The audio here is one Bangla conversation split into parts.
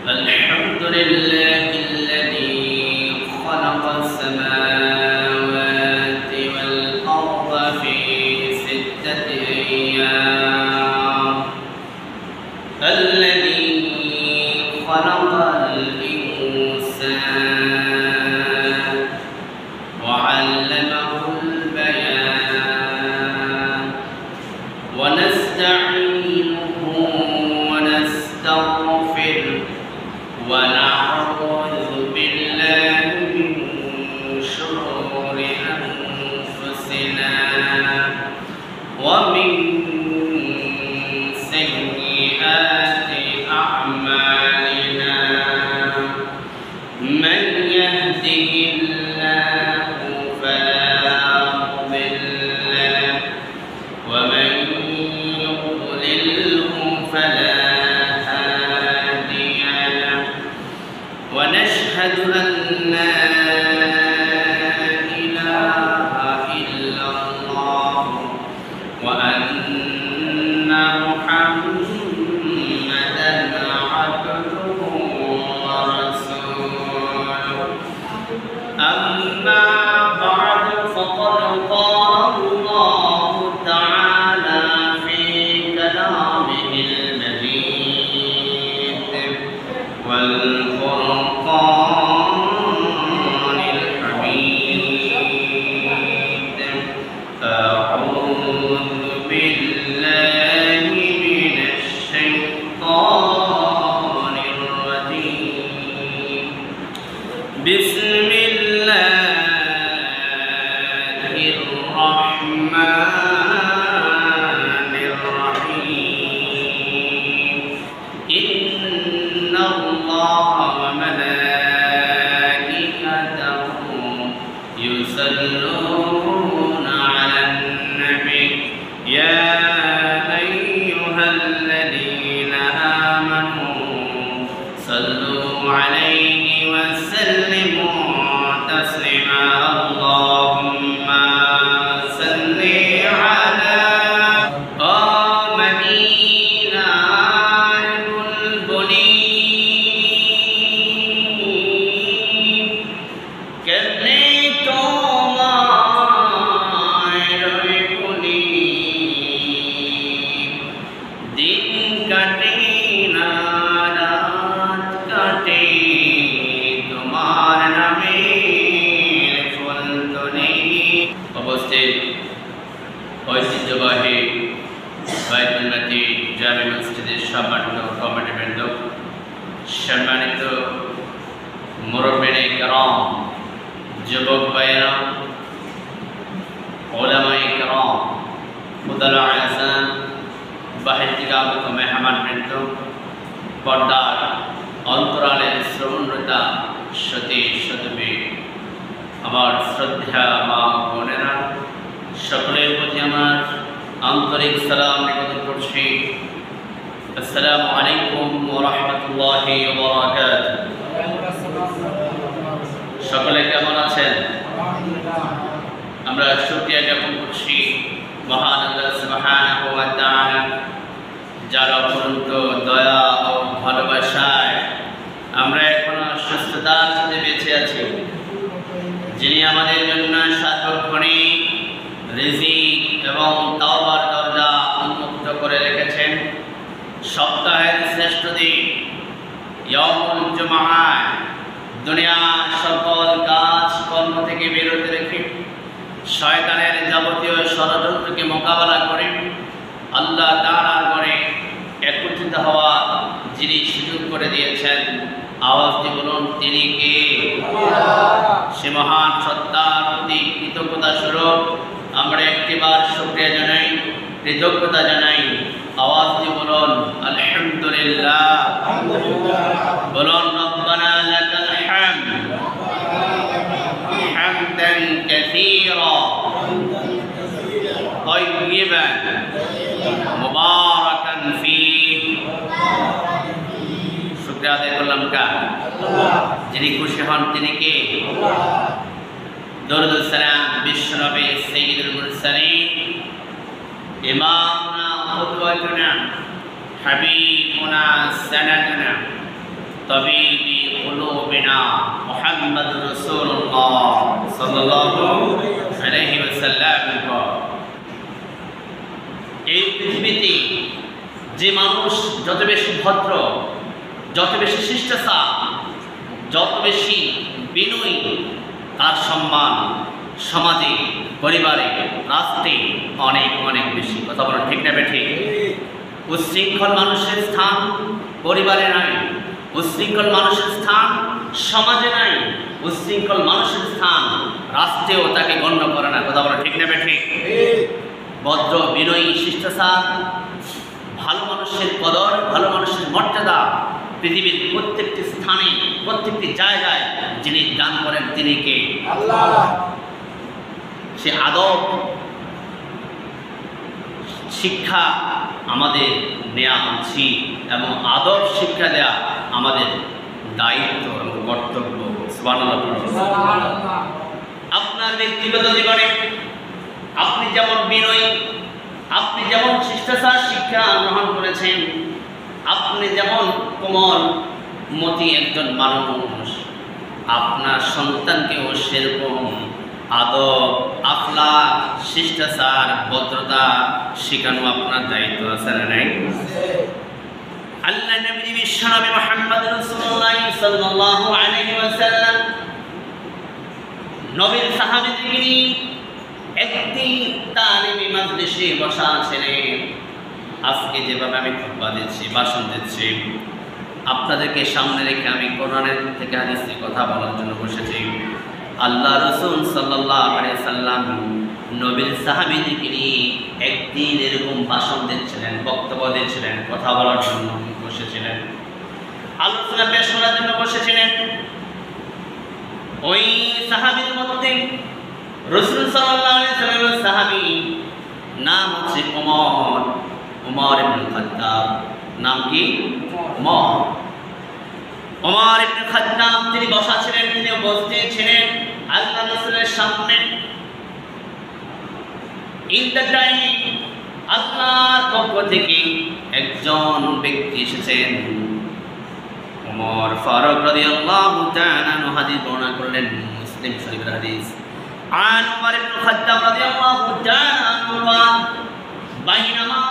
الحمد لله الذي خلق السماوات والأرض في 6 أيام الذي خلق الإنسان وعلمه البيان ونستعينه ونستغفره ونعوذ بالله من شرور أنفسنا ومن سيئات أعمالنا من يهده الله فلا مضل له ومن يضلله فلا هادي له ونشهد أن لا إله إلا الله وأن محمدا عبده ورسوله أما بعد فقد قال الله تعالى في كلامه المجيد والفرقان الحميد أعوذ بالله من الشيطان الرجيم بسم الله الرحمن الرحيم إن الله وملائكته يصلون على النبي يا أيها الذين آمنوا صلوا عليه وسلموا تسليما اللهم صل على مدينة البنين كني তোমায় রইবনি দিন কাটে না রাত কাটে তোমার নামের ফলতনে অবস্থিত ঐতিহ্যবাহী বাইতুল নবী জামে মসজিদের সম্মানিত কমিটিবৃন্দ, সম্মানিত মুরব্বিনে কেরাম, যুবক ভাইয়েরা, ওলামায়ে কেরাম, ফুদালা আযম, বাহির থেকে আগত মেহমানবৃন্দ, পর্দার অন্তরালে শ্রবণরতা সতী সতবী আমার শ্রদ্ধা মা বোনেরা, সকলের প্রতি আমার আন্তরিক সালাম নিবেদন করছি। আসসালামু আলাইকুম ওয়া রাহমাতুল্লাহি ওয়া বারাকাতুহু। সকলে কেমন আছেন? আমরা শুকরিয়া জ্ঞাপন করছি মহান আল্লাহ সুবহানাহু ওয়া তাআলা, যার অপরন্ত দয়া ও ভালোবাসায় আমরা এখনো সুস্থতার সাথে বেঁচে আছি, যিনি আমাদের জন্য সার্বক্ষণিক রিজিক এবং তাওবার দরজা উন্মুক্ত করে রেখেছেন। সপ্তাহের শ্রেষ্ঠ দিন ইয়াউমুল জুমআহ দুনিয়ার সকল কাজ কর্ম থেকে বিরত রেখে শয়তানের যাবতীয় ষড়যন্ত্রকে মোকাবেলা করে আল্লাহ তাআলার ঘরে একত্রিত হওয়া যিনি সুযোগ করে দিয়েছেন, আওয়াজ দিয়ে বলুন তিনি কে? সে মহান সত্তার প্রতি কৃতজ্ঞতা স্বরূপ আমরা একটিবার শুকরিয়া জানাই, কৃতজ্ঞতা জানাই। আওয়াজ দিয়ে বলুন আলহামদুলিল্লাহ। বলুন রব্বানা লাকাল হামদ হামদান কাসীরা তাইয়িবান মুবারাকান ফীহি। শুকরিয়া আদায় করলাম কার? যিনি খুশি হন তিনি কে? দরুদ ও সালাম বিশ্বনবী সাইয়্যিদুল মুরসালিন ইমামনা কুদওয়াতুনা হাবিবুনা সানাদুনা তাবিবি কুলুবিনা মুহাম্মাদুর রাসূলুল্লাহ সাল্লাল্লাহু আলাইহি ওয়াসাল্লাম। এই পৃথিবীতে যে মানুষ যত বেশি ভদ্র, যত বেশি শিষ্টাচার, যত বেশি বিনয়ী, তার সম্মান সমাজে, পরিবারে, রাষ্ট্রে অনেক অনেক বেশি। কথা বলেন ঠিক না বেঠিক? উচ্ছৃঙ্খল মানুষের স্থান পরিবারে নাই, উচ্ছৃঙ্খল মানুষের স্থান সমাজে নাই, উচ্ছৃঙ্খল মানুষের স্থান রাষ্ট্রেও তাকে গণ্য করে না। কথা বলেন ঠিক না বেঠিক? ভদ্র, বিনয়ী, শিষ্টাচার, ভালো মানুষের কদর, ভালো মানুষের মর্যাদা পৃথিবীর প্রত্যেকটি স্থানে, প্রত্যেকটি জায়গায় যিনি দান করেন তিনি কে? আল্লাহ। সে আদব শিক্ষা আমাদের নেওয়া উচিত এবং আদব শিক্ষা দেওয়া আমাদের দায়িত্ব এবং কর্তব্য। সুবহানাল্লাহ। আপনার ব্যক্তিগত জীবনে আপনি যেমন বিনয়ী, আপনি যেমন শিষ্টাচার শিক্ষা গ্রহণ করেছেন, আপনি যেমন কোমল মতি একজন মানুষ, আপনার সন্তানকেও সেরকম আদব, আখলাক, শিষ্টাচার, ভদ্রতা শেখানো আপনার দায়িত্ব আছে না নাই? আল্লাহ নবী বিশ্বনবী মুহাম্মদ রাসূলুল্লাহ সাল্লাল্লাহু আলাইহি ওয়াসাল্লাম নবীর সাহাবীদেরকে নিয়ে একদিন তালিমি মাজলিসে বসা ছিলেন। আজকে যেভাবে আমি খুতবা দিচ্ছি, ভাষণ দিচ্ছি, আপনাদেরকে সামনে রেখে আমি কোরআনের থেকে হাদিসের কথা বলার জন্য বসেছি। আল্লাহ রাসূল সাল্লাল্লাহু আলাইহি সাল্লাম নবীর সাহাবীদেরকে নিয়ে একদিন এরকম ভাষণ দিচ্ছিলেন, বক্তব্য দিচ্ছিলেন, কথা বলার জন্য বসেছিলেন, আলোচনা পেশ করার জন্য বসেছিলেন। ওই সাহাবীর মধ্যে রাসূল সাল্লাল্লাহু আলাইহি সাল্লামের সাহাবী নাম হচ্ছে ওমর, ওমর ইবনে খাত্তাব। নাম কি? ওমর। ওমর ইবনে খাত্তাব তিনি বসা ছিলেন, তিনি উপস্থিত ছিলেন আল্লাহ রাসূলের সামনে। ইন দ্য টাইম আল্লাহর পক্ষ থেকে একজন ব্যক্তি এসেছেন, ওমর ফারুক রাদিয়াল্লাহু তাআলা আনহু হাদিস বর্ণনা করলেন, মুসলিম শরীফের হাদিস। عن عمر بن الخطاب رضي الله تعالى عنه قال بينما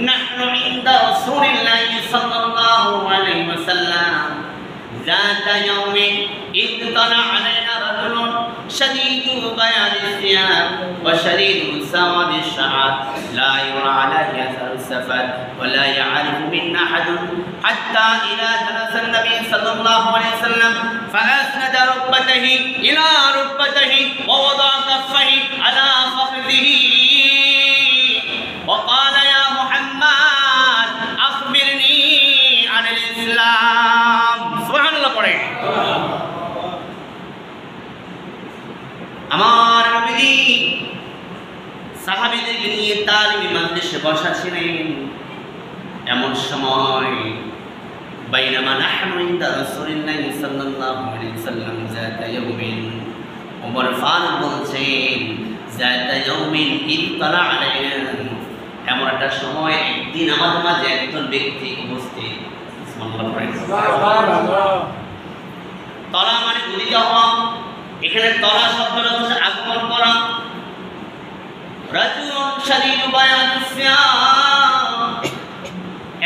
نحن عند رسول الله صلى الله عليه وسلم ذات يوم إذ طلع علينا رجل شديد بياض الثياب وشديد سواد الشعر لا يرى عليه أثر السفر ولا يعرف منا أحد حتى إذا جلس النبي صلى الله عليه وسلم فأسند ركبته إلى ركبته ووضع كفيه على فخذه وقال يا محمد أخبرني عن الإسلام. سبحان الله. পড়ে আমার নবী সাহাবীদেরকে নিয়ে তালিমি মাজলিসে বসা ছিলেন। এমন সময় বাইনামা নাহনু ইনদা রাসূলিল্লাহি সাল্লাল্লাহু আলাইহি ওয়াসাল্লাম যাতা ইয়াউমিন, ওমর ফারুক বলছেন যাতা ইয়াউমিন ইদ তালা আলাইনা, এমন একটা সময় একদিন আমাদের মাঝে একজন ব্যক্তি উপস্থিত। সুবহানাল্লাহ। তলা মানে উদিত হওয়া, এখানে তলা শব্দটা হচ্ছে আগমন করা। রাজুলুন শাদীদু বায়াদিস সিয়াব,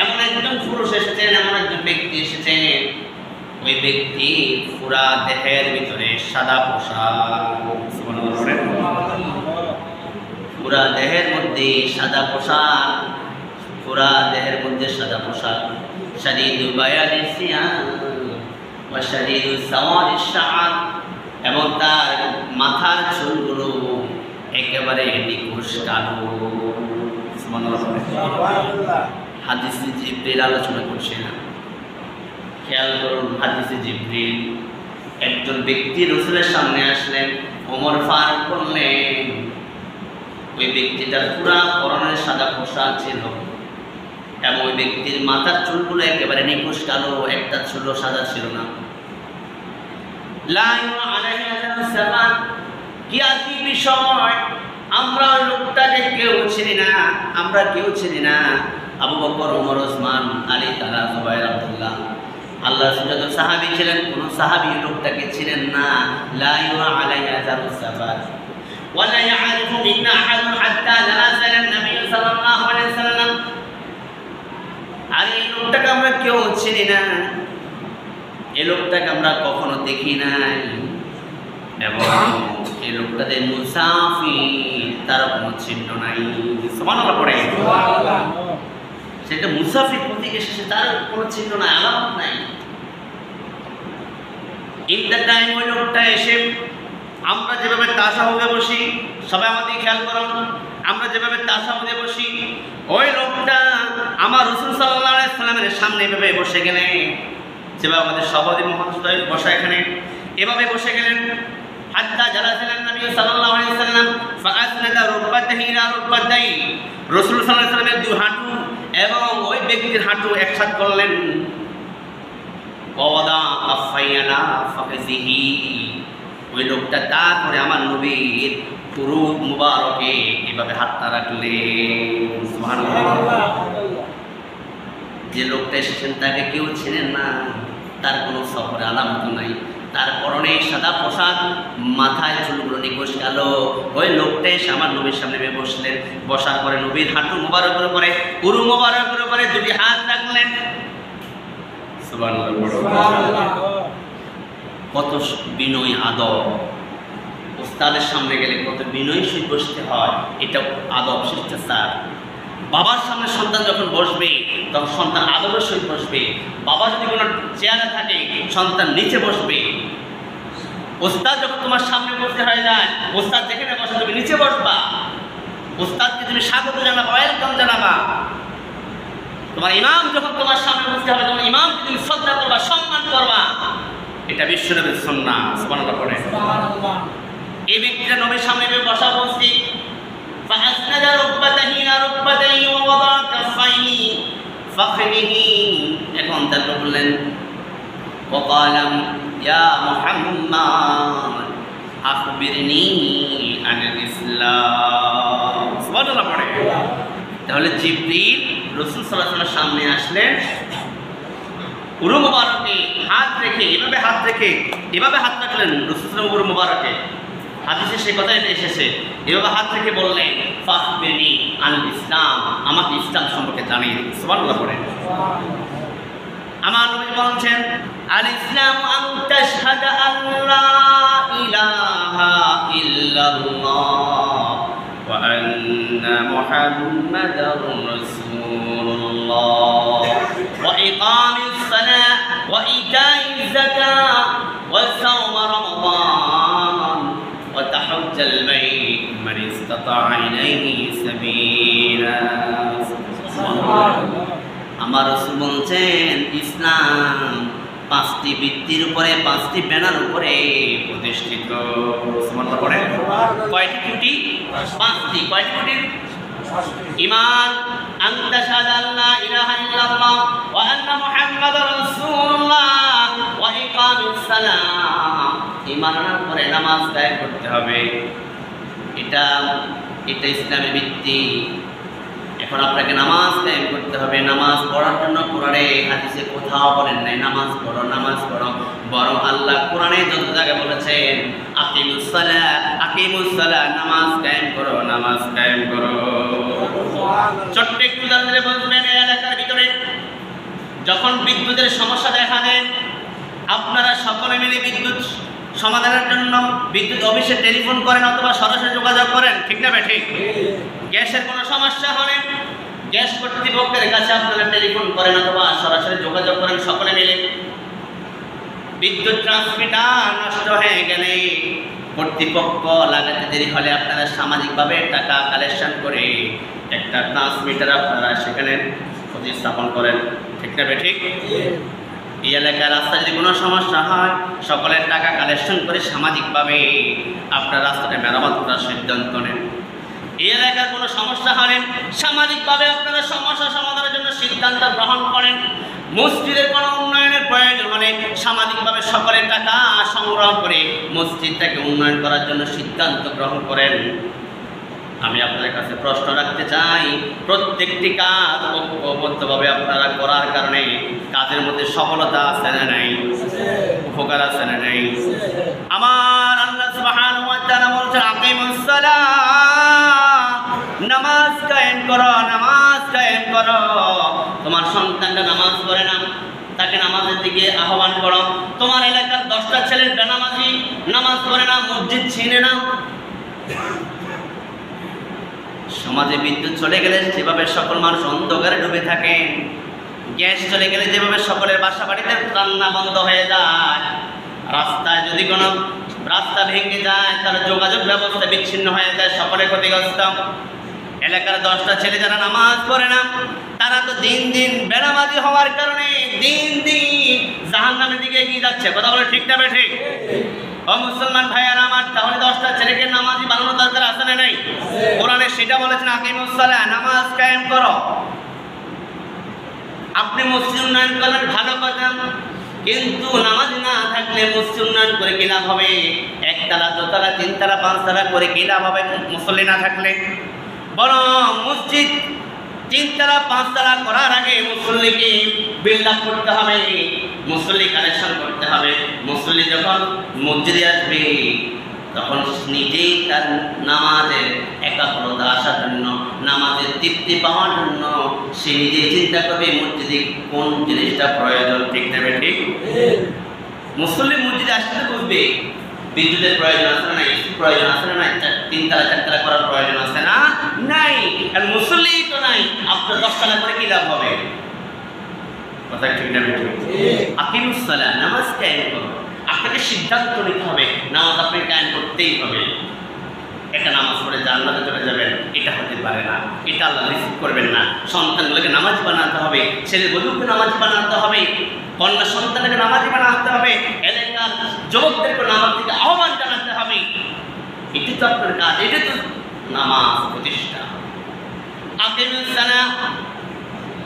এমন একজন পুরুষ এসেছেন, এমন একজন ব্যক্তি এসেছেন, ওই ব্যক্তি পুরা দেহের ভিতরে সাদা পোশাক। পুরা দেহের মধ্যে সাদা পোশাক, পুরা দেহের মধ্যে সাদা পোশাক। শাদীদু বায়াদিস সিয়াব ওয়া শাদীদু সাওয়াদিশ শা'র, এবং তার মাথার চুলগুলো একেবারে নিখুঁত কালো। হাদিসে জিবরিল আলোচনা করছে না, খেয়াল করুন। হাদিসে জিবরিল একজন ব্যক্তি রাসূলের সামনে আসলেন, ওমর ফারুক বললেন ওই ব্যক্তিটার পুরা পরনের সাদা পোশাক ছিল এবং ওই ব্যক্তির মাথার চুলগুলো একেবারে নিখুঁত কালো, একটা চুলও সাদা ছিল না। কি আজীব বিষয়, আমরা লোকটাকে কেউ চিনি না, আমরা কেউ চিনি না। আবু বকর, ওমর, ওসমান, আলী, তালহা, জুবাইর, আব্দুল্লাহ আল্লাহ যত সাহাবী ছিলেন কোন সাহাবী লোকটাকে ছিলেন না। লা ইউরা আলাইহি আযারুস সাফার ওয়ালা ইয়ারিফু মিন্না আহাদুন হাত্তা নাযালা নবী সাল্লাল্লাহু আলাইহি ওয়াসাল্লাম। আর এই লোকটাকে আমরা কেউ চিনি না, এই লোকটাকে আমরা কখনো দেখি নাই, এবং এই লোকটাদের মুসাফির তার কোনো চিহ্ন নাই। সুবহানাল্লাহ পড়ে সেটা মুসাফির প্রতীক এসেছে, তার কোনো চিহ্ন নাই, আলামত নাই। ইন দ্য টাইম ওই লোকটা এসে, আমরা যেভাবে তাশাহুদে বসি, সবাই আমাদের খেয়াল করুন, আমরা যেভাবে তাশাহুদে বসি, ওই লোকটা আমার রাসূল সাল্লাল্লাহু আলাইহি ওয়াসাল্লামের সামনে এভাবে বসে গেলেন, যেভাবে আমাদের সভাপতি মহোদয় বসা এখানে এভাবে বসে গেলেন। হাত্তা জালাসান নবী সাল্লাল্লাহু আলাইহি ওয়াসাল্লাম ফাআসনাদা রুকবাতাহি ইলা রুকবাতাই, রাসূল সাল্লাল্লাহু আলাইহি ওয়াসাল্লামের দুই হাঁটু এবং ওই ব্যক্তির হাঁটু একসাথে করলেন। ওয়াদা আফাইয়ালা ফাকিহি, ওই লোকটা তারপরে আমার নবীর পুরো মুবারকে এভাবে হাতটা রাখলেন। সুবহানাল্লাহ। যে লোকটা এসেছেন তাকে কেউ ছিলেন না, তার কোনো সফরে আলামত নাই, তার পরনে সাদা পোশাক, মাথায় চুলগুলো নিকোষ কালো। ওই লোকটা এসে আমার নবীর সামনে বসলেন, বসার পরে নবীর হাঁটু মোবারকের উপরে, পুরো মোবারকের উপরে দুটি হাত রাখলেন। সুবহানাল্লাহ। কত বিনয় আদব, উস্তাদের সামনে গেলে কত বিনয় সহিত বসতে হয়, এটা আদব শিষ্টাচার। বাবার সামনে সন্তান যখন বসবে তখন সন্তান আদবের সহিত বসবে। বাবা যদি কোনো চেয়ারে থাকে সন্তান নিচে বসবে। ওস্তাদ যখন তোমার সামনে বসতে হয়ে যায়, ওস্তাদ যেখানে বসে তুমি নিচে বসবা। ওস্তাদকে তুমি স্বাগত জানাবা, ওয়েলকাম জানাবা। তোমার ইমাম যখন তোমার সামনে বসতে হবে তখন ইমামকে তুমি শ্রদ্ধা করবা, সম্মান করবা। এটা বিশ্বনবীর সুন্নাহ। সুবহানাল্লাহ পড়ে। এই ব্যক্তিটা নবীর সামনে বসা বসছি। فأسند ركبتيه إلى ركبتيه ووضع كفيه فخذه এখন তারপর বললেন وقال يا محمد أخبرني عن الإسلام। সুবহানাল্লাহ পড়ে। তাহলে জিবরিল রাসূল সাল্লাল্লাহু আলাইহি ওয়াসাল্লামের সামনে আসলেন, উরু মুবারকে হাত রেখে এভাবে হাত রাখলেন রাসূল সাল্লাল্লাহু উরু মুবারকে। হাদিসে সেই কথা এসেছে, এভাবে হাত থেকে বললেন ফাখবিরনি আনিল ইসলাম, আমাকে ইসলাম সম্পর্কে জানিয়ে দিন। সুবহানাল্লাহ পড়েন। আমার নবী বলেছেন আল ইসলামু আন তাশহাদা আল্লা ইলাহা ইল্লাল্লাহ ওয়া আন্না মুহাম্মাদার রাসূলুল্লাহ ওয়া ইকামিস সালাহ ওয়া ইতাইজ যাকাহ ওয়া সাওম রমাদান وتحج البيت من استطاع إليه سبيلا। আমার রাসূল বলছেন ইসলাম পাঁচটি ভিত্তির উপরে, পাঁচটি ব্যানার উপরে প্রতিষ্ঠিত। সুবহানাল্লাহ পড়েন। কয়টি খুঁটি? পাঁচটি। কয়টি খুঁটি? ঈমান, আন তাশহাদা আল্লা ইলাহা ইল্লাল্লাহ ওয়া আন্না মুহাম্মাদার রাসূলুল্লাহ ওয়া ইকামিস সালাহ। ঈমানের পরে নামাজ কায়েম করতে হবে। এটা ইসলামের ভিত্তি। এখন আপনাকে নামাজ কায়েম করতে হবে। নামাজ পড়ার জন্য কোরআনে হাদিসে কোথাও বলেন নাই নামাজ পড়ো, বরং আল্লাহ কোরআনে যত জায়গায় বলেছেন আকিমুস সালাহ, নামাজ কায়েম করো। ছোট্ট একটু জানলে বলবেন, এই এলাকার ভিতরে যখন বিদ্যুতের সমস্যা দেখা দেয়, আপনারা সকলে মিলে বিদ্যুৎ সমাধানের জন্য বিদ্যুৎ অফিসে টেলিফোন করেন অথবা সরাসরি যোগাযোগ করেন, ঠিক না ঠিক? গ্যাসের কোনো সমস্যা হলে গ্যাস কর্তৃপক্ষের কাছে আপনারা টেলিফোন করেন অথবা সরাসরি যোগাযোগ করেন সকলে মিলে। বিদ্যুৎ ট্রান্সমিটার নষ্ট হয়ে গেলে কর্তৃপক্ষ লাগাতে দেরি হলে আপনারা সামাজিকভাবে টাকা কালেকশন করে একটা ট্রান্সমিটার আপনারা সেখানে প্রতিস্থাপন করেন, ঠিক না ঠিক? এই এলাকার রাস্তায় যদি কোনো সমস্যা হয় সকলের টাকা কালেকশন করে সামাজিকভাবে আপনার রাস্তাটা মেরামত করার সিদ্ধান্ত নেন। এই এলাকার কোনো সমস্যা হলে সামাজিকভাবে আপনারা সমস্যা সমাধানের জন্য সিদ্ধান্ত গ্রহণ করেন। মসজিদের কোনো উন্নয়নের প্রয়োজন হলে সামাজিকভাবে সকলের টাকা সংগ্রহ করে মসজিদটাকে উন্নয়ন করার জন্য সিদ্ধান্ত গ্রহণ করেন। আমি আপনাদের কাছে প্রশ্ন রাখতে চাই, প্রত্যেকটি কাজ ঐক্যবদ্ধভাবে আপনারা করার কারণে কাজের মধ্যে সফলতা আছে না নাই, উপকার আছে না নাই? আমার আল্লাহ সুবহানাহু ওয়া তাআলা বলেছেন আকিমুস সালাহ, নামাজ কায়েম করো, নামাজ কায়েম করো। তোমার সন্তানটা নামাজ পড়ে না, তাকে নামাজের দিকে আহ্বান করো। তোমার এলাকার 10টা ছেলে বেনামাজি, নামাজ পড়ে না, মসজিদ ছিনে না। সমাজে বিদ্যুৎ চলে গেলে যেভাবে সকল মানুষ অন্ধকারে ডুবে থাকে, গ্যাস চলে গেলে যেভাবে সকলের বাসা বাড়িতে রান্না বন্ধ হয়ে যায়, রাস্তায় যদি কোনো রাস্তা ভেঙে যায় তাহলে যোগাযোগ ব্যবস্থা বিচ্ছিন্ন হয়ে যায়, সকলে ক্ষতিগ্রস্ত। এলাকার 10টা ছেলে যারা নামাজ পড়ে না, তারা তো দিন দিন বেনামাজি হওয়ার কারণে দিন দিন জাহান্নামের দিকে এগিয়ে যাচ্ছে। কথা বলে ঠিক না ঠিক? ও মুসলমান ভাইয়ারা আমার, তাহলে 10টা ছেলেকে নামাজি বানানো দরকার আছে না নাই? কোরআনে সেটা বলেছেন আকিমুস সালাহ, নামাজ কায়েম করো। আপনি মসজিদ উন্নয়ন করবেন ভালো কথা, কিন্তু নামাজ না থাকলে মসজিদ উন্নয়ন করে কি লাভ হবে? 1 তলা 2 তলা 3 তলা 5 তলা করে কি লাভ হবে মুসল্লি না থাকলে? বরং মসজিদ 3 তলা 5 তলা করার আগে মুসল্লিকে বিল্ড আপ করতে হবে, মুসল্লি কালেকশন করতে হবে। মুসল্লি যখন মসজিদে আসবে তখন নিজেই তার নামাজের একাগ্রতা আসার জন্য, নামাজের তৃপ্তি পাওয়ার জন্য সে নিজেই চিন্তা করবে মসজিদে কোন জিনিসটা প্রয়োজন। ঠিক নেবে ঠিক? মুসল্লি মসজিদে আসতে বুঝবে বিদ্যুতের প্রয়োজন আছে না নাই, প্রয়োজন আছে না নাই, 3 তলা 4 তলা করার প্রয়োজন আছে না নাই। আর মুসল্লি তো নাই, আপনার 10 তলা করে কি লাভ হবে? কথা ঠিক না ঠিক? আকিমুস সালাহ, নামাজ কায়েম করো। আপনাকে সিদ্ধান্ত নিতে হবে নামাজ আপনি কায়েম করতেই হবে। একটা নামাজ পড়ে জান্নাতে চলে যাবেন, এটা হতে পারে না, এটা আল্লাহ রিসিভ করবেন না। সন্তানগুলোকে নামাজি বানাতে হবে, ছেলে বধূকে নামাজি বানাতে হবে, কন্যা সন্তানকে নামাজি বানাতে হবে, এলাকার যুবকদেরকে নামাজ থেকে আহ্বান জানাতে হবে। এটি তো আপনার কাজ, এটা তো নামাজ প্রতিষ্ঠা। আকিমুস সালাহ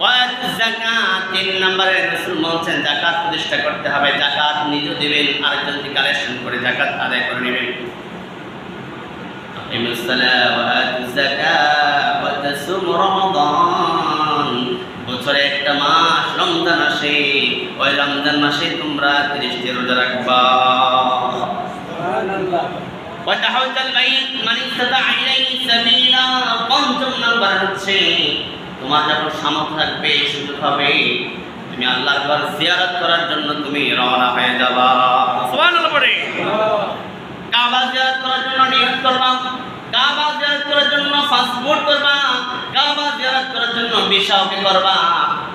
ওয়া আতুজ যাকাত, 3 নম্বরে রাসূল বলেছেন যাকাত প্রতিষ্ঠা করতে হবে। যাকাত নিজে দিবেন, আরেকজন থেকে কালেকশন করে যাকাত আদায় করে নেবেন। আকিমুস সালাহ ওয়া আতুজ যাকাত ওয়া তাসুম রমাদান, বছরে একটা মাস রমজান আসে, ওই রমজান মাসে তোমরা 30টি রোজা রাখবা। সুবহানাল্লাহ। ওয়া তাহাজ্জাল বাইত মান ইসতাতা ইলাইহি সাবিলা, 5 নম্বর হচ্ছে তোমার যখন সামর্থ্য থাকবে, সুযোগ হবে, তুমি আল্লাহর ঘর জিয়ারত করার জন্য তুমি রওনা হয়ে যাবা। সুবহানাল্লাহ পড়ে কাবা জিয়ারত করার জন্য নিয়ত করবা, কাবা জিয়ারত করার জন্য পাসপোর্ট করবা, কাবা জিয়ারত করার জন্য ভিসা ওকে করবা,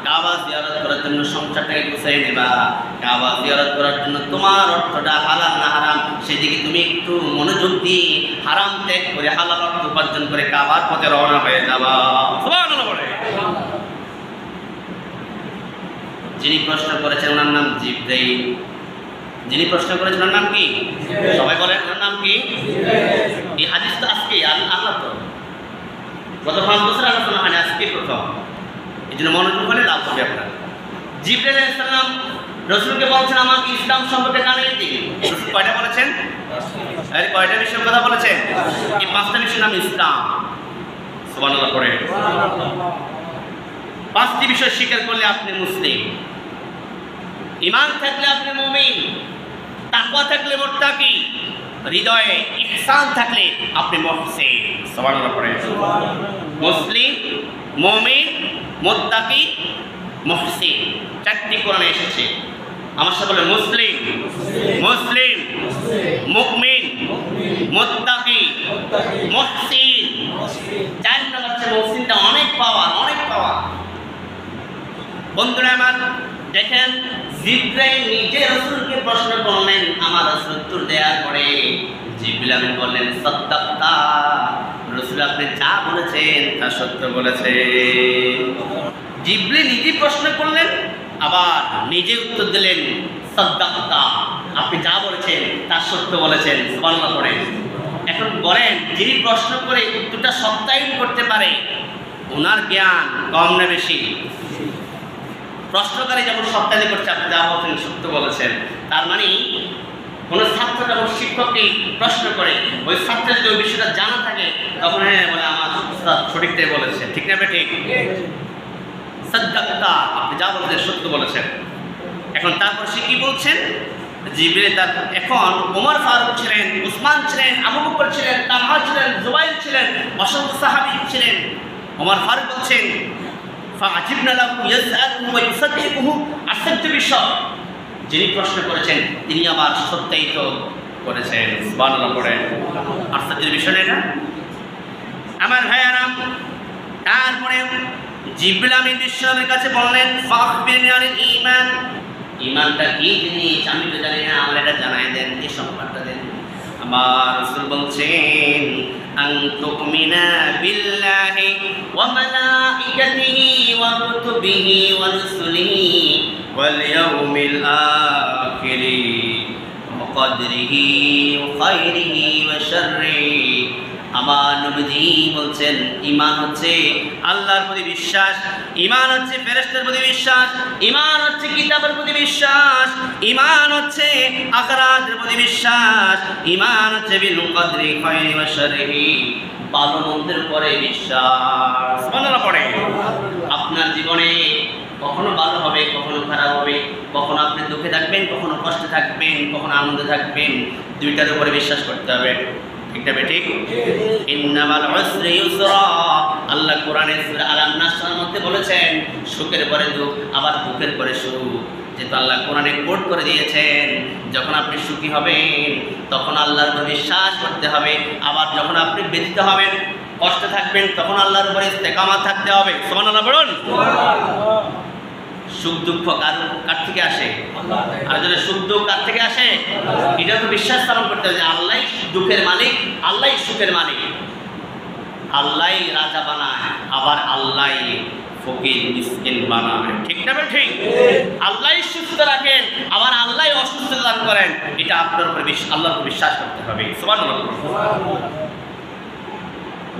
কাবা জিয়ারত করার জন্য সংসারটাকে গুছিয়ে নেবা, কাবা জিয়ারত করার জন্য তোমার অর্থটা হালাল না হারাম সেদিকে তুমি একটু মনোযোগ দিয়ে হারাম ত্যাগ করে হালাল অর্থ উপার্জন করে কাবার পথে রওনা হয়ে যাবা। সুবহানাল্লাহ বলে। যিনি প্রশ্ন করেছেন ওনার নাম জিবরাইল। যিনি প্রশ্ন করেছেন ওনার নাম কি? সবাই বলেন ওনার নাম কি? এই হাদিস তো আজকে আল্লাহ তো গত 5 বছর আলোচনা হয়, আজকে প্রথম। এই জন্য মনোযোগ করে লাভ হবে আপনার। জিবরাইল আলাইহিস সালাম রাসূলকে বলছেন আমাকে ইসলাম সম্পর্কে জানিয়ে দিন। রাসূল কয়টা বলেছেন? আরে কয়টা বিষয়ের কথা বলেছেন? এই 5টা বিষয়ের নাম ইসলাম। সুবহানাল্লাহ পড়ে। 5টি বিষয় স্বীকার করলে আপনি মুসলিম, ঈমান থাকলে আপনি মুমিন, তাকওয়া থাকলে মুত্তাকি, হৃদয়ে ইহসান থাকলে আপনি মুহসিন। সুবহানাল্লাহ পড়ে। মুসলিম, মুমিন, মুত্তাকি, মুহসিন, 4টি কোরআনে এসেছে। আমার সাথে বলে মুসলিম, মুসলিম, মুমিন, মুত্তাকি, মুহসিন। 4 নম্বর হচ্ছে মুহসিনটা অনেক পাওয়ার, অনেক পাওয়ার। বন্ধুরা আমার দেখেন, জিবরাইল নিজে রাসূলকে প্রশ্ন করলেন, আমার রাসূল উত্তর দেওয়ার পরে জিবরাইল আমিন বললেন সাদ্দাক্তা, রাসূল আপনি যা বলেছেন তা সত্য বলেছেন। জিবরাইল নিজে প্রশ্ন করলেন, আবার নিজে উত্তর দিলেন সাদ্দাক্তা, আপনি যা বলেছেন তা সত্য বলেছেন। সুবহানাল্লাহ পড়ে। এখন বলেন, যিনি প্রশ্ন করে উত্তরটা সত্যায়ন করতে পারে ওনার জ্ঞান কম না বেশি? প্রশ্নকারী যেমন সত্যায়ন করছে আপনি যা বলছেন সত্য বলেছেন, তার মানে কোনো ছাত্র যখন শিক্ষককে প্রশ্ন করে ওই ছাত্রের যদি ওই বিষয়টা জানা থাকে তখন হ্যাঁ বলে আমার উস্তাদ সঠিকটাই বলেছে, ঠিক না ঠিক? সাদ্দাক্তা, আপনি যা বলেছেন সত্য বলেছেন। এখন তারপর সে কি বলছেন? জিবরিল তার এখন ওমর ফারুক ছিলেন, উসমান ছিলেন, আবু বকর ছিলেন, তালহা ছিলেন, জুবাইর ছিলেন, অসংখ্য সাহাবী ছিলেন। ওমর ফারুক বলছেন ফাআজিবনা লাহু ইয়াসআলুহু ওয়া ইউসাদ্দিকুহু, আশ্চর্য বিষয়, যিনি প্রশ্ন করেছেন তিনি আবার সত্যায়িত করেছেন। সুবহানাল্লাহ পড়েন। আশ্চর্যের বিষয় এটা আমার ভাইয়ারা। তারপরে জিবরিল আমিন বিশ্বনবীর কাছে বললেন ফাখবিরনি আনিল ঈমান, ঈমানটা কি জিনিস আমি তো জানি না, আমার এটা জানাই দেন, এই সংবাদটা দেন। আমার রাসূল বলছেন আন তুমিনা বিল্লাহি ওয়া মালাইকাতিহি ওয়া কুতুবিহি ওয়া রুসুলিহি ওয়াল ইয়াউমিল আখিরি ওয়া কদরিহি ওয়া খায়রিহি ওয়া শাররিহি। আমার নবীজি বলছেন ঈমান হচ্ছে আল্লাহর প্রতি বিশ্বাস, ঈমান হচ্ছে ফেরেশতার প্রতি বিশ্বাস, ঈমান হচ্ছে কিতাবের প্রতি বিশ্বাস, ঈমান হচ্ছে আখিরাতের প্রতি বিশ্বাস, ঈমান হচ্ছে বিল কদরি খায়রি ওয়া শাররিহি, ভালো মন্দের উপরে বিশ্বাস। সুবহানাল্লাহ পড়ে। আপনার জীবনে কখনো ভালো হবে, কখনো খারাপ হবে, কখনো আপনি দুঃখে থাকবেন, কখনো কষ্টে থাকবেন, কখনো আনন্দে থাকবেন, দুইটার উপরে বিশ্বাস করতে হবে, ঠিক না ঠিক? ইন্নামাল উসরি ইউসরা, আল্লাহ কোরআনে সূরা আল-নাসর মধ্যে বলেছেন সুখের পরে দুঃখ, আবার দুঃখের পরে সুখ। যেহেতু আল্লাহ কোরআনে কোট করে দিয়েছেন যখন আপনি সুখী হবেন তখন আল্লাহর উপর বিশ্বাস করতে হবে, আবার যখন আপনি ব্যথিত হবেন কষ্টে থাকবেন তখন আল্লাহর উপরে ইস্তেকামাত থাকতে হবে। সুবহানাল্লাহ বলুন। সুখ দুঃখ কার থেকে আসে? আর যদি সুখ দুঃখ কার থেকে আসে এটা তো বিশ্বাস স্থাপন করতে হবে যে আল্লাহই দুঃখের মালিক, আল্লাহই সুখের মালিক, আল্লাহই রাজা বানায়, আবার আল্লাহই ফকির মিসকিন বানায়, ঠিক না ঠিক? আল্লাহই সুস্থ রাখেন, আবার আল্লাহই অসুস্থ দান করেন, এটা আপনার উপর আল্লাহর উপর বিশ্বাস করতে হবে। সুবহানাল্লাহ।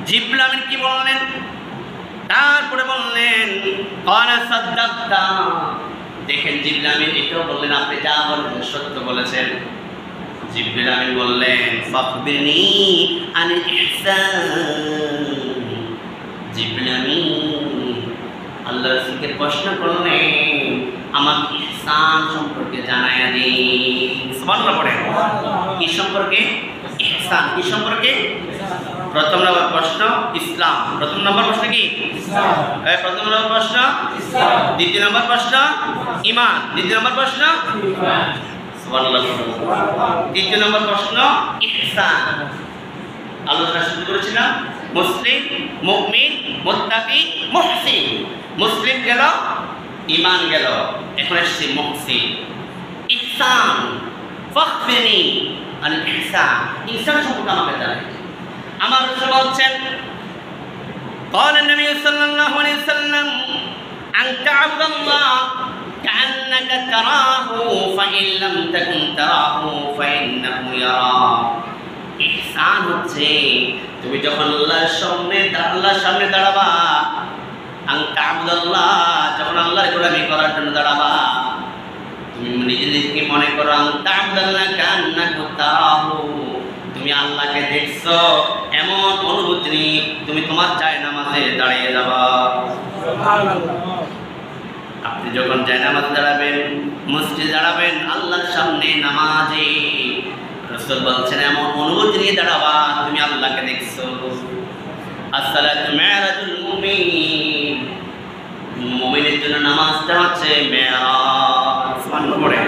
জিবরিল আমিন কি বললেন? তারপরে বললেন ক্বালা সাদ্দাক্তা, দেখেন জিবরিল আমিন এটাও বললেন আপনি যা বলেছেন সত্য বলেছেন। জিবরিল আমিন বললেন ফাখবিরনি আনিল ইহসান। জিবরিল আমিন আল্লাহ রাসূলকে প্রশ্ন করলেন আমার ইহসান সম্পর্কে জানায়া দিন। সুবহানাল্লাহ পড়েন। কি সম্পর্কে? ইহসান। কি সম্পর্কে? প্রথম নম্বর প্রশ্ন ইসলাম। প্রথম নম্বর প্রশ্ন কি? ইসলাম। প্রথম নম্বর প্রশ্ন ইসলাম। দ্বিতীয় নম্বর প্রশ্ন ঈমান। দ্বিতীয় নম্বর প্রশ্ন ঈমান। সুবহানাল্লাহ। তৃতীয় নম্বর প্রশ্ন ইহসান। আলোচনা শুরু করেছিলাম মুসলিম, মুমিন, মুত্তাকি, মুহসিন। মুসলিম গেল, ঈমান গেল, এখন আসছে মুহসিন। ইহসান ফাখবিরনি আনিল ইহসান। ইহসান সম্পর্কে আমাকে জানাই। আমার রাসূল বলছেন قال النبي صلى الله عليه وسلم أن تعبد الله كأنك تراه فإن لم تكن تراه فإنه يراك। ইহসান হচ্ছে তুমি যখন আল্লাহর সামনে দাঁড়াবা, আন তা'বুদাল্লাহ, যখন আল্লাহর গোলামি করার জন্য দাঁড়াবা, তুমি নিজেকে মনে করো আন তা'বুদাল্লাহ কান্নাকা তারাহু, তুমি আল্লাহকে দেখছো এমন অনুভূতি নিয়ে তুমি তোমার জায়নামাজে দাঁড়িয়ে যাবা। আপনি যখন জায়নামাজে দাঁড়াবেন, মসজিদে দাঁড়াবেন, আল্লাহর সামনে নামাজে, রাসূল বলছেন এমন অনুভূতি নিয়ে দাঁড়াবা তুমি আল্লাহকে দেখছো। আসসালাতু মিরাজুল মুমিন, মুমিনের জন্য নামাজটা হচ্ছে মেরাজ। সুবহানাল্লাহ পড়ে।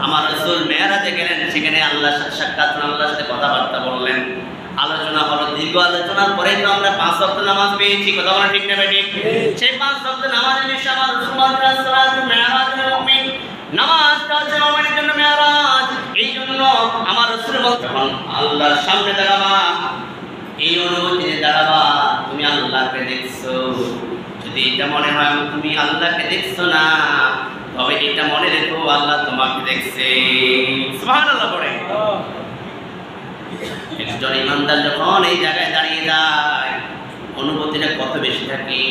আমার রাসূল মেরাজে গেলেন, সেখানে আল্লাহর সাথে সাক্ষাৎ, আল্লাহর সাথে কথাবার্তা বললেন, আলোচনা হলো। দীর্ঘ আলোচনার পরে তো আমরা 5 ওয়াক্ত নামাজ পেয়েছি, কথা বলা ঠিক না ঠিক? সেই 5 ওয়াক্ত নামাজের বিষয়ে আমার রাসূল বলেন সালাতু মিরাজুল মুমিন, নামাজটা হচ্ছে মুমিনের জন্য মেরাজ। এই জন্য আমার রাসূল বলেন আল্লাহর সামনে দাঁড়াবা, এই অনুভূতিতে দাঁড়াবা তুমি আল্লাহকে দেখছো। যদি এটা মনে হয় তুমি আল্লাহকে দেখছো না, তবে এটা মনে রেখো আল্লাহ তোমাকে দেখছে। সুবহানাল্লাহ পড়ে। একজন ইমানদার যখন এই জায়গায় দাঁড়িয়ে যায় অনুভূতিটা কত বেশি থাকে,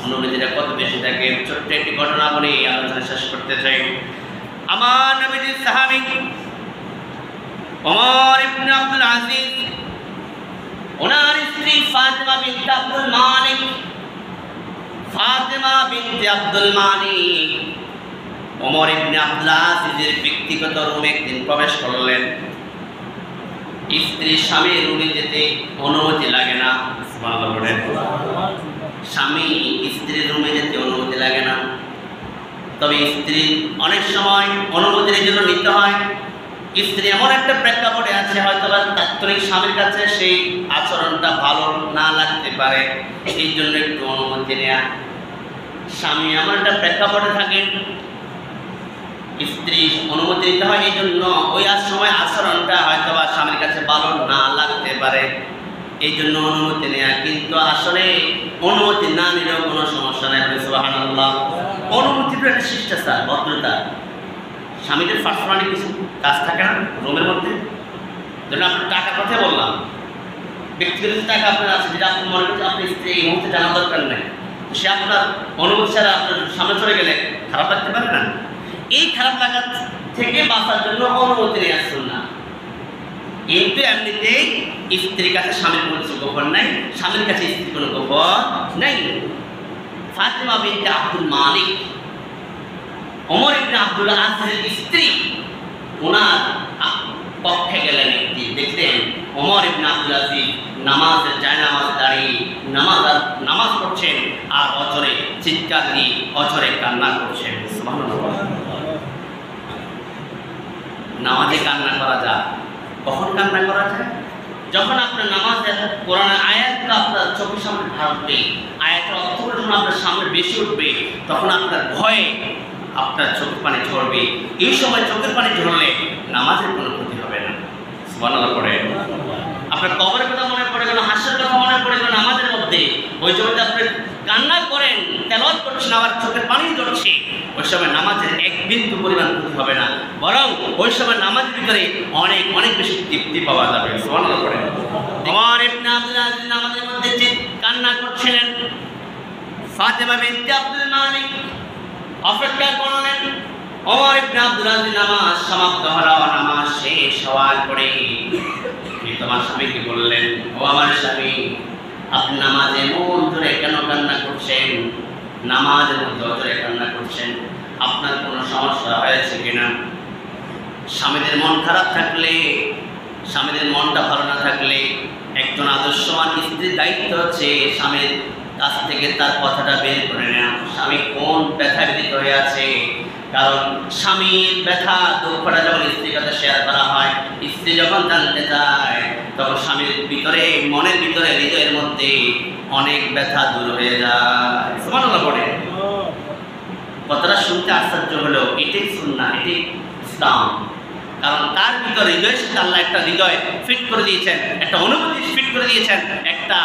অনুভূতিটা কত বেশি থাকে। ছোট্ট একটি ঘটনা বলে আলোচনা শেষ করতে চাই। আমার নবীজির সাহাবী ওমর ইবনে আব্দুল আজিজ ওনার স্ত্রী ফাতেমা বিনতে আব্দুল মালিক, ফাতেমা বিনতে আব্দুল মালিক ওমর ইবনে আব্দুল আজিজের ব্যক্তিগত রুমে একদিন প্রবেশ করলেন। স্ত্রী স্বামীর রুমে যেতে অনুমতি লাগে না। সুবহানাল্লাহ বলেন। স্বামী স্ত্রীর রুমে যেতে অনুমতি লাগে না, তবে স্ত্রী অনেক সময় অনুমতির জন্য নিতে হয়। স্ত্রী এমন একটা প্রেক্ষাপটে আছে, হয়তো বা তাৎক্ষণিক স্বামীর কাছে সেই আচরণটা ভালো না লাগতে পারে, এই জন্য একটু অনুমতি নেয়া। স্বামী এমন একটা প্রেক্ষাপটে থাকেন, স্ত্রী অনুমতি দিতে হয়, এই জন্য ওই সময় আচরণটা হয়তো বা স্বামীর কাছে ভালো না লাগতে পারে, এই জন্য অনুমতি নেয়া। কিন্তু আসলে অনুমতি না নিলেও কোনো সমস্যা নাই। সুবহানাল্লাহ। অনুমতিটা একটা শিষ্টাচার, ভদ্রতা। স্বামীদের পার্সোনালি কিছু কাজ থাকে না রুমের মধ্যে, যেন আপনার টাকার কথা বললাম, ব্যক্তিগত টাকা আপনার আছে, যেটা আপনি মনে করছেন আপনি স্ত্রী এই মুহূর্তে জানা দরকার নেই, সে আপনার অনুমতি ছাড়া আপনার সামনে চলে গেলে খারাপ লাগতে পারে না? এই খারাপ লাগা থেকে বাঁচার জন্য অনুমতি নিয়ে আসছেন না। কিন্তু এমনিতেই স্ত্রীর কাছে স্বামীর কোনো কিছু গোপন নাই, স্বামীর কাছে স্ত্রীর কোনো গোপন নাই। ফাতেমা বিনতে আব্দুল মালিক ওমর ইবনে আব্দুল আজিজের স্ত্রী, ওনার পক্ষে গেলেন একদিন, দেখলেন ওমর ইবনে আব্দুল আজিজ নামাজের জায়নামাজ দাঁড়িয়ে নামাজ পড়ছেন আর অঝরে চিৎকার দিয়ে অঝরে কান্না করছেন। সুবহানাল্লাহ। নামাজে কান্না করা যায়। কখন কান্না করা যায়? যখন আপনার নামাজের কোরআনের আয়াতটা আপনার চোখের সামনে ঢালবে, আয়াতের অর্থগুলো যখন আপনার সামনে বেশি উঠবে, তখন আপনার ভয়ে আপনার চোখের পানি ঝরবে। এই সময় চোখের পানি ঝরলে নামাজের কোনো ক্ষতি হবে না। সুবহানাল্লাহ পড়ে। আপনার কবরের কথা মনে পড়ে গেল, হাসরের কথা মনে পড়ে গেল নামাজের মধ্যে, ওই সময়তে আপনি কান্না করেন, তেলাওয়াত করছেন, আবার চোখের পানি ঝরছে, ওই সময় নামাজের এক বিন্দু পরিমাণ ক্ষতি হবে না, বরং ওই সময় নামাজের ভিতরে অনেক অনেক বেশি তৃপ্তি পাওয়া যাবে। সুবহানাল্লাহ পড়ে। ওমর ইবনে আব্দুল আজিজ নামাজের মধ্যে যে কান্না করছিলেন, ফাতেমা বিনতে আব্দুল মালিক অপেক্ষা করলেন। ওমর ইবনে আব্দুল আজিজ নামাজ সমাপ্ত হলো, নামাজ শেষ হওয়ার পরে তোমার স্বামীকে বললেন, ও আমার স্বামী, আপনি নামাজে মন ধরে কেন কান্না করছেন? নামাজের মধ্যে ধরে কান্না করছেন, আপনার কোনো সমস্যা হয়েছে কিনা? স্বামীদের মন খারাপ থাকলে, স্বামীদের মনটা ভালো না থাকলে, একজন আদর্শবান স্ত্রীর দায়িত্ব হচ্ছে স্বামীর কাছ থেকে তার কথাটা বের করে নেওয়া। স্বামী কোন ব্যথায় ব্যথিত হয়ে আছে, কারণ স্বামীর ব্যথা দুঃখটা যখন স্ত্রীর কাছে শেয়ার করা হয়, স্ত্রী যখন জানতে চায়, তখন স্বামীর ভিতরে, মনের ভিতরে, হৃদয়ের মধ্যে অনেক ব্যথা দূর হয়ে যায়। সুবহানাল্লাহ পড়ে। কথাটা শুনতে আশ্চর্য হলো, এটাই সুন্নাহ, এটাই ইসলাম। কারণ তার ভিতরে হৃদয়ের সাথে আল্লাহ একটা হৃদয় ফিট করে দিয়েছেন, একটা অনুভূতি ফিট করে দিয়েছেন, একটা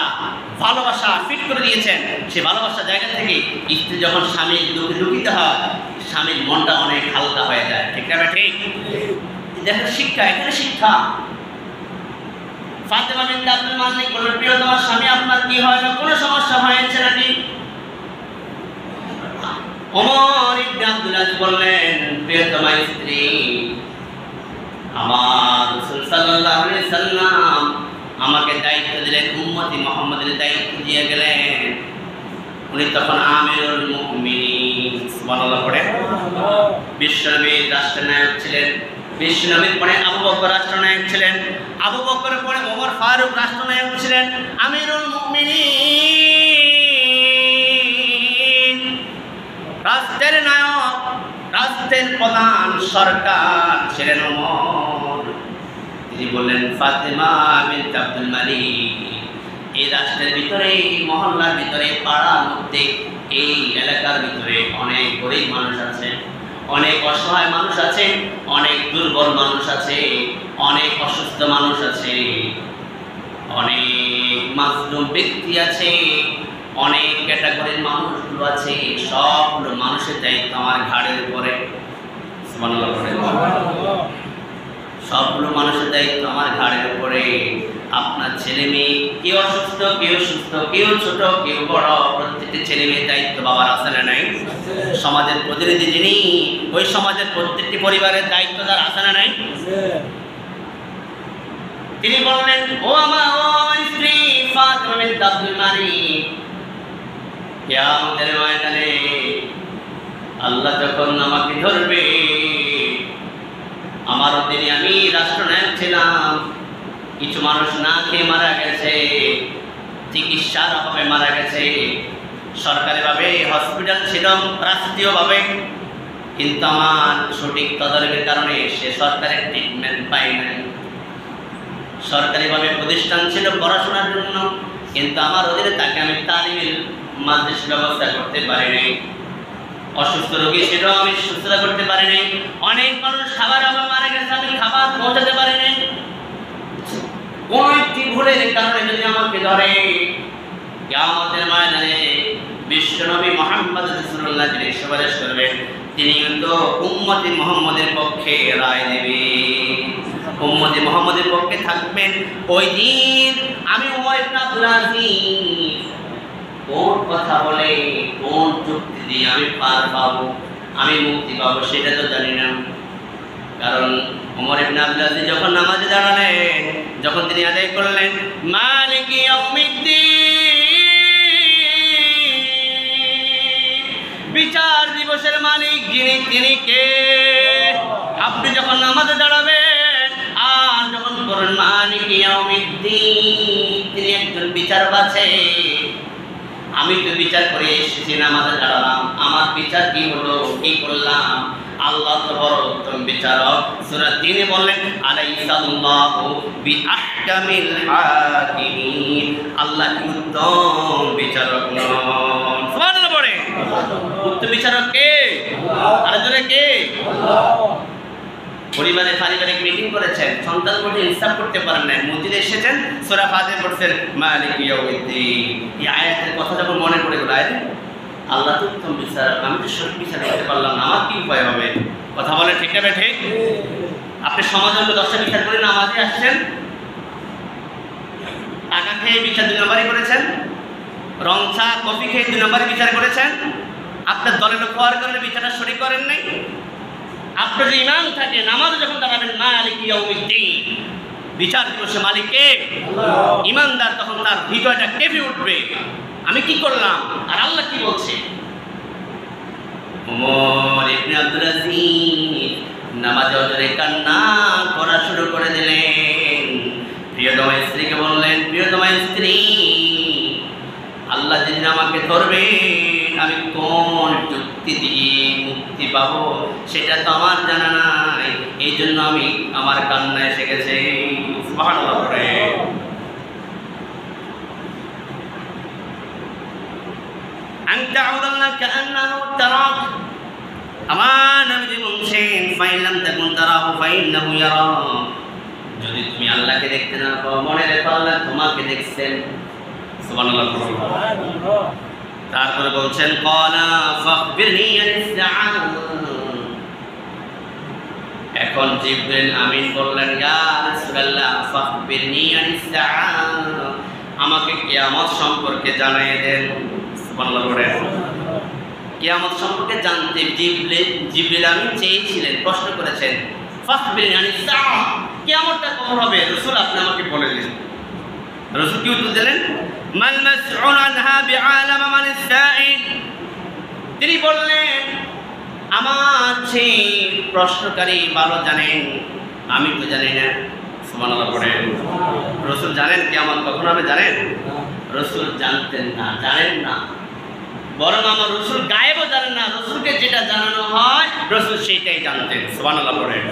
ভালোবাসা ফিট করে দিয়েছেন। সেই ভালোবাসার জায়গা থেকে স্ত্রী যখন স্বামীর দুঃখে দুঃখিত হয়, স্বামীর মনটা অনেক হালকা হয়ে যায়। ঠিক না? ঠিক। দেখেন শিক্ষা, এখানে শিক্ষা। ফাতেমা বিনতে আব্দুল মালিক বললেন, প্রিয় তোমার স্বামী আপনার কি হয় না, কোনো সমস্যা হয়েছে নাকি? ওমর ইবনে আব্দুল আজিজ বললেন, প্রিয় তোমার স্ত্রী, আমার রাসূল সাল্লাল্লাহু আলাইহি সাল্লাম আমাকে দায়িত্ব দিলেন, উম্মতি মুহাম্মাদের দায়িত্ব দিয়ে গেলেন। উনি তখন আমিরুল মুমিনিন। সুবহানাল্লাহ পড়ে। বিশ্বনবীর রাষ্ট্রনায়ক ছিলেন। বিশ্বনবীর পরে আবু বকর রাষ্ট্রনায়ক ছিলেন। আবু বকরের পরে ওমর ফারুক রাষ্ট্রনায়ক ছিলেন। আমিরুল মুমিনিন, রাষ্ট্রের নায়ক, রাষ্ট্রের প্রধান সরকার ছিলেন ওমর। তিনি বললেন, ফাতেমা বিনতে আব্দুল মালিক, এই রাষ্ট্রের ভিতরে, এই মহল্লার ভিতরে, পাড়ার মধ্যে, এই এলাকার ভিতরে অনেক গরিব মানুষ আছে, অনেক অসহায় মানুষ আছে, অনেক দুর্বল মানুষ আছে, অনেক অসুস্থ মানুষ আছে, অনেক মাজলুম ব্যক্তি আছে, অনেক ক্যাটাগরির মানুষগুলো আছে। সবগুলো মানুষের দায়িত্ব আমার ঘাড়ের উপরে। সবগুলো মানুষের দায়িত্ব আমার ঘাড়ের উপরে। আপনার ছেলে মেয়ে, কেউ অসুস্থ, কেউ সুস্থ, কেউ ছোট, কেউ বড়, প্রত্যেকটি ছেলে মেয়ের দায়িত্ব বাবার আছে না নাই? সমাজের প্রতিনিধি যিনি, ওই সমাজের প্রত্যেকটি পরিবারের দায়িত্ব তার আছে না নাই? তিনি বললেন, ও আমার স্ত্রী, ফাতিমা বিনত আব্দুল মালিক কিয়ামতের ময়দানে আল্লাহ যখন আমাকে ধরবে, আমার অধীনে আমি রাষ্ট্রনায়ক ছিলাম, কিছু মানুষ না খেয়ে মারা গেছে, চিকিৎসার অভাবে মারা গেছে, সরকারিভাবে হসপিটাল ছিল রাষ্ট্রীয়ভাবে, কিন্তু আমার সঠিক তদারকির কারণে সে সরকারের ট্রিটমেন্ট পায় নাই। সরকারিভাবে প্রতিষ্ঠান ছিল পড়াশোনার জন্য, কিন্তু আমার অধীনে তাকে আমি তালিমের মাদ্রাসা ব্যবস্থা করতে পারি নাই। অসুস্থ রোগী সেটাও আমি সুস্থতা করতে পারি নাই। অনেক মানুষ খাবার অভাবে মারা গেছে, আমি খাবার পৌঁছাতে পারি নাই। কোন একটি ভুলের কারণে যদি আমাকে ধরে, কিয়ামতের ময়দানে বিশ্বনবী মুহাম্মদ রাসূলুল্লাহ যিনি সুপারিশ করবেন, তিনি কিন্তু উম্মতে মুহাম্মদের পক্ষে রায় দেবেন, উম্মতে মুহাম্মদের পক্ষে থাকবেন। ওই দিন আমি ওমর ইবনে আব্দুল আজিজ কোন কথা বলে, কোন যুক্তি দিয়ে আমি পার পাবো, আমি মুক্তি পাবো সেটা তো জানি না। কারণ ওমর ইবনে আব্দুল আজিজ যখন নামাজে দাঁড়ালেন, যখন তিনি আদায় করলেন মালিকি ইয়াউমিদ্দিন, বিচার দিবসের মালিক যিনি, তিনি কে? আপনি যখন নামাজে দাঁড়াবেন আর যখন বলেন মালিকি ইয়াউমিদ্দিন, তিনি একজন বিচারক আছে। আমি তো বিচার করে এসেছি, নামাজে দাঁড়ালাম, আমার বিচার কি হলো, কি করলাম? আল্লাহ তো বড় উত্তম বিচারক। সূরা ৩ বললেন আলাইসাল্লাহু বিআহকামিল হাকিমিন, আল্লাহ কি উত্তম বিচারক নন? সুবহানাল্লাহ বলে। উত্তম বিচারক কে? আল্লাহ। আরেকজনে কে? আল্লাহ। পরিবারে পারিবারিক মিটিং করেছেন, সন্তান বলে ইনসাফ করতে পারেন না, মসজিদে এসেছেন, সূরা ফাতিহা পড়ছেন মালিকি ইয়াউমিদ্দিন। এই আয়াতের কথা যখন মনে পড়ে গেল, আরে আল্লাহ তো উত্তম বিচারক, আমি তো সঠিক বিচার করতে পারলাম না, আমার কি উপায় হবে? কথা বলে ঠিক না ঠিক? আপনি সমাজের 10টা বিচার করে নামাজে আসছেন, টাকা খেয়ে বিচার 2 নম্বরই করেছেন, রং চা কফি খেয়ে 2 নম্বরই বিচার করেছেন, আপনার দলের লোক হওয়ার কারণে বিচারটা সঠিক করেন নাই। আপনার যে ইমাম থাকে, নামাজে যখন দাঁড়াবেন মালিকি ইয়াউমিদ্দিন, বিচার দিবসে মালিক কে? আল্লাহ। ইমানদার তখন তার হৃদয়টা কেঁপে উঠবে, আমি কি করলাম আর আল্লাহ কি বলছে। ওমর ইবনে আব্দুল আজিজ নামাজে অজরে কান্না করা শুরু করে দিলেন। প্রিয়তমা স্ত্রীকে বললেন, প্রিয়তমা স্ত্রী, আল্লাহ যেদিন আমাকে ধরবেন আমি কোন যুক্তি দিয়ে মুক্তি পাবো সেটা তো আমার জানা নাই, এই জন্য আমি আমার কান্না এসে গেছে। সুবহানাল্লাহ করে। আনতা আউদাল্লাহ কান্নাহু তারাক, আমার নবী বলছেন ফাইলাম তাকুন তারাহু ফাইন্নাহু ইয়ারা, যদি তুমি আল্লাহকে দেখতে না পাও মনে রেখো আল্লাহ তোমাকে দেখছেন। সুবহানাল্লাহ। তারপরে বলছেন ক্বালা ফাখবিরনি আনিস সাআ, এখন জিবরিল আমিন বললেন ইয়া রাসূলুল্লাহ ফাখবিরনি আনিস সাআ, আমাকে কিয়ামত সম্পর্কে জানিয়ে দেন। সুবহানাল্লাহ বলে। কিয়ামত সম্পর্কে জানতে জিবরিল আমিন চেয়েছিলেন, প্রশ্ন করেছেন ফাখবিরনি আনিস সাআ, কিয়ামতটা কখন হবে রাসূল আপনি আমাকে বলে দিন। রাসূল কি উত্তর দিলেন? মাল মাসউল আনহা বিআলাম মানিস সাইল, তিনি বললেন আমার সেই প্রশ্নকারী ভালো জানেন, আমি তো জানি না। সুবহানাল্লাহ পড়েন। রাসূল জানেন কিয়ামত কখন হবে জানেন? রাসূল জানতেন না, জানেন না, বরং আমার রাসূল গায়েবও জানেন না, রাসূলকে যেটা জানানো হয় রাসূল সেটাই জানতেন। সুবহানাল্লাহ পড়েন।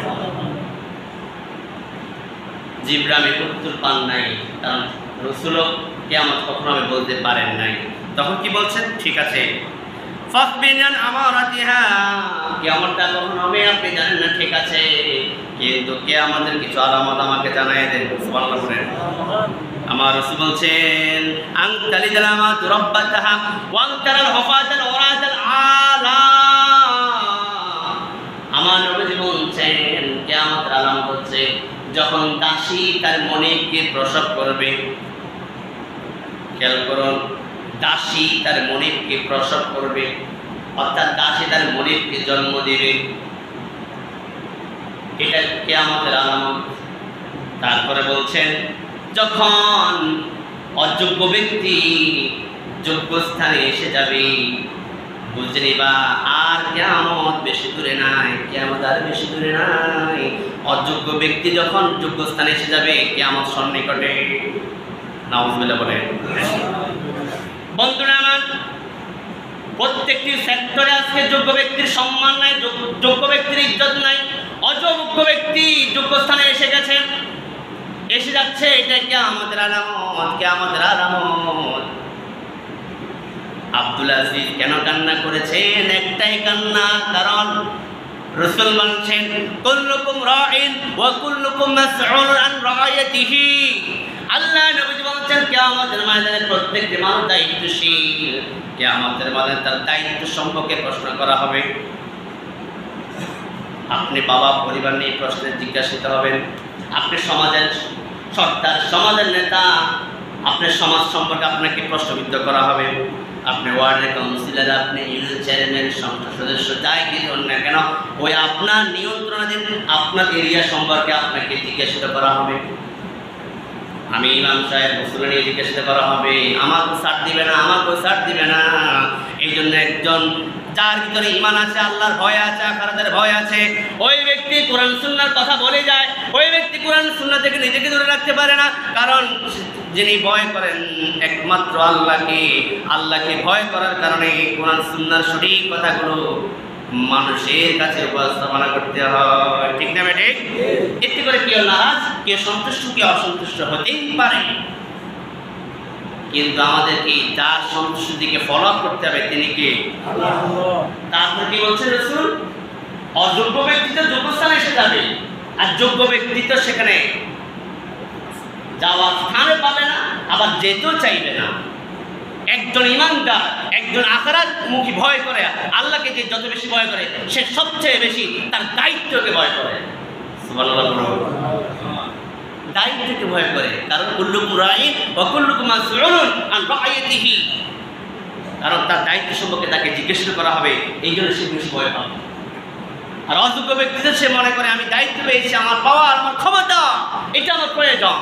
জিবরিল আমিন উত্তর পান নাই, কারণ রাসূলও কিয়ামত কখন হবে বলতে পারেন নাই। তখন কি বলছেন? ঠিক আছে ফাখবিরনি আন আমারাতিহা, কিয়ামতটা কখন হবে আপনি জানেন না, ঠিক আছে, কিন্তু কিয়ামতের কিছু আলামত আমাকে জানাই দেন। সুবহানাল্লাহ বলেন। আমার রাসূল বলছেন আনতালি জালামাত রাব্বাতাহা ওয়া আনতারাল হুফাতাল ওরাতাল আলা, আমার নবী বলছেন কিয়ামতের আলামত হচ্ছে যখন দাসী তার মনিবকে প্রসব করবে। খেয়াল করুন, দাসী তার মনিবকে প্রসব করবে, অর্থাৎ দাসী তার মনিবকে জন্ম দেবে, এটা কিয়ামতের আলামত। তারপরে বলছেন যখন অযোগ্য ব্যক্তি যোগ্য স্থানে এসে যাবে। বুঝলি বা আর কিয়ামত বেশি দূরে নাই, কিয়ামত আর বেশি দূরে নাই। অযোগ্য ব্যক্তি যখন যোগ্য স্থানে এসে যাবে কিয়ামত সন্নিকটে। নাউজুবিল্লাহ বলেন। বন্ধুরা আমার, প্রত্যেকটি সেক্টরে আজকে যোগ্য ব্যক্তির সম্মান নাই, যোগ্য ব্যক্তির ইজ্জত নাই। অযোগ্য ব্যক্তি যোগ্য স্থানে এসে গেছেন, এসে যাচ্ছে, এটা কিয়ামতের আলামত, কিয়ামতের আলামত। আব্দুল আজিজ কেন কান্না করেছেন? একটাই কান্না, কারণ রাসূল বলেছেন কুল্লুকুম রাঈন ওয়া কুল্লুকুম মাসউলুন আন রায়াতিহি। আল্লাহ নবী বলেছেন কিয়ামতের ময়দানে প্রত্যেকটি মানুষ দায়িত্বশীল, কিয়ামতের ময়দানে তার দায়িত্ব সম্পর্কে প্রশ্ন করা হবে। আপনি বাবা পরিবার নিয়ে প্রশ্নের জিজ্ঞাসিত হবেন, আপনি সমাজের সর্দার, সমাজের নেতা, আপনার সমাজ সম্পর্কে আপনাকে প্রশ্নবিদ্ধ করা হবে। আপনি ওয়ার্ডের কাউন্সিলর, আপনি ইউনিয়ন চেয়ারম্যান, সংসদ সদস্য, যাই কিছু হন না কেন, ওই আপনার নিয়ন্ত্রণাধীন আপনার এরিয়া সম্পর্কে আপনাকে জিজ্ঞাসিত করা হবে। আমি ইমাম সাহেব গোসল নিয়ে জিজ্ঞাসিত করা হবে, আমাকে ছাড় দিবে না, আমাকে ছাড় দিবে না। এই জন্য একজন যার ভিতরে ঈমান আছে, আল্লাহর ভয় আছে, আখিরাতের ভয় আছে, ওই ব্যক্তি কোরআন সুন্নাহর কথা বলে যায়, ওই ব্যক্তি কোরআন সুন্নাহ থেকে নিজেকে দূরে রাখতে পারে না। কারণ যিনি ভয় করেন একমাত্র আল্লাহকে, আল্লাহকে ভয় করার কারণে কোরআন সুন্নাহর সঠিক কথাগুলো মানুষের কাছে উপস্থাপনা করতে হয়। ঠিক না ঠিক? এতে করে কেউ নারাজ, কেউ সন্তুষ্ট, কেউ অসন্তুষ্ট হতেই পারে, কিন্তু আমাদেরকে যার সন্তুষ্টিকে ফলো করতে হবে তিনি কে? আল্লাহ। তারপর কি বলছে রাসূল? অযোগ্য ব্যক্তি তো যোগ্য স্থানে এসে যাবে, আর যোগ্য ব্যক্তি তো সেখানে যাওয়ার স্থানে পাবে না, আবার যেতেও চাইবে না। একজন ইমানদার, একজন আখিরাতমুখী ভয় করে, আল্লাহকে যে যত বেশি ভয় করে সে সবচেয়ে বেশি তার দায়িত্বকে ভয় করে। সুবহানাল্লাহ। দায়িত্বকে ভয় করে, কারণ কুল্লুকুম রাঈন ওয়া কুল্লুকুম মাসউলুন আন রাইয়াতিহি। কারণ তার দায়িত্ব সম্পর্কে তাকে জিজ্ঞাসা করা হবে, এই জন্য সে বেশি ভয় পাবে। আর অযোগ্য ব্যক্তিদের সে মনে করে আমি দায়িত্ব পেয়েছি, আমার পাওয়ার, আমার ক্ষমতা, এটা আমার প্রয়োজন।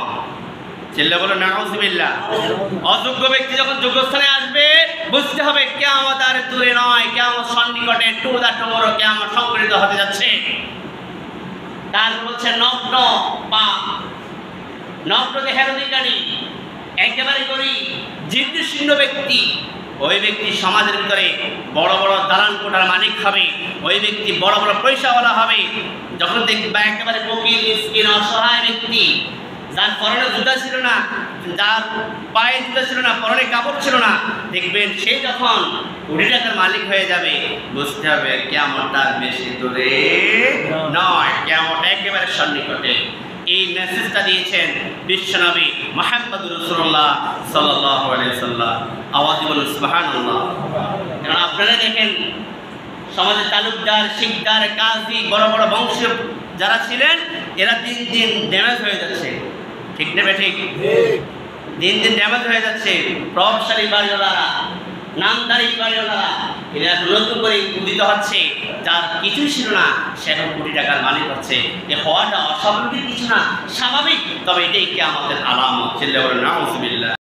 চিল্লা বলে নাউযুবিল্লাহ। অযোগ্য ব্যক্তি যখন যোগ্য স্থানে আসবে বুঝতে হবে কিয়ামত আর দূরে নয়, কিয়ামত সন্নিকটে, টু দা টুমরো, কিয়ামত সংঘটিত হতে যাচ্ছে। তার বলছে নগ্ন পা, নগ্ন দেহের অধিকারী, একেবারে গরিব, জীর্ণশীর্ণ ব্যক্তি, ওই ব্যক্তি সমাজের ভিতরে বড় বড় দালান কোঠার মালিক হবে, ওই ব্যক্তি বড় বড় পয়সাওয়ালা হবে। যখন দেখবা একেবারে ফকির, মিসকিন, অসহায় ব্যক্তি, যার পরনে জুতা ছিল না, যার পায়ে জুতা ছিল না, পরনে কাপড় ছিল না, দেখবেন সে যখন কোটি টাকার মালিক হয়ে যাবে বুঝতে হবে কিয়ামত আর বেশি দূরে নয়, কিয়ামত একেবারে সন্নিকটে। এই মেসেজটা দিয়েছেন বিশ্বনবী মুহাম্মদুর রাসূলুল্লাহ সাল্লাল্লাহু আলাইহি ওয়াসাল্লাম। আওয়াজ বলুন সুবহানাল্লাহ। কারণ আপনারা দেখেন সমাজের তালুকদার, শিকদার, কাজী, বড় বড় বংশীয় যারা ছিলেন এরা দিন দিন ড্যামেজ হয়ে যাচ্ছে। ঠিক না ঠিক? দিন দিন ড্যামেজ হয়ে যাচ্ছে। প্রভাবশালী বাড়িওয়ালারা, নামদারি বাড়িওয়ালারা, এরা নতুন করে উদিত হচ্ছে, যার কিছুই ছিল না সে এখন কোটি টাকার মালিক হচ্ছে। এ হওয়াটা অস্বাভাবিক কিছু না, স্বাভাবিক। তবে এটাই কিয়ামতের আলামত। চিল্লা বলেন নাউযুবিল্লাহ।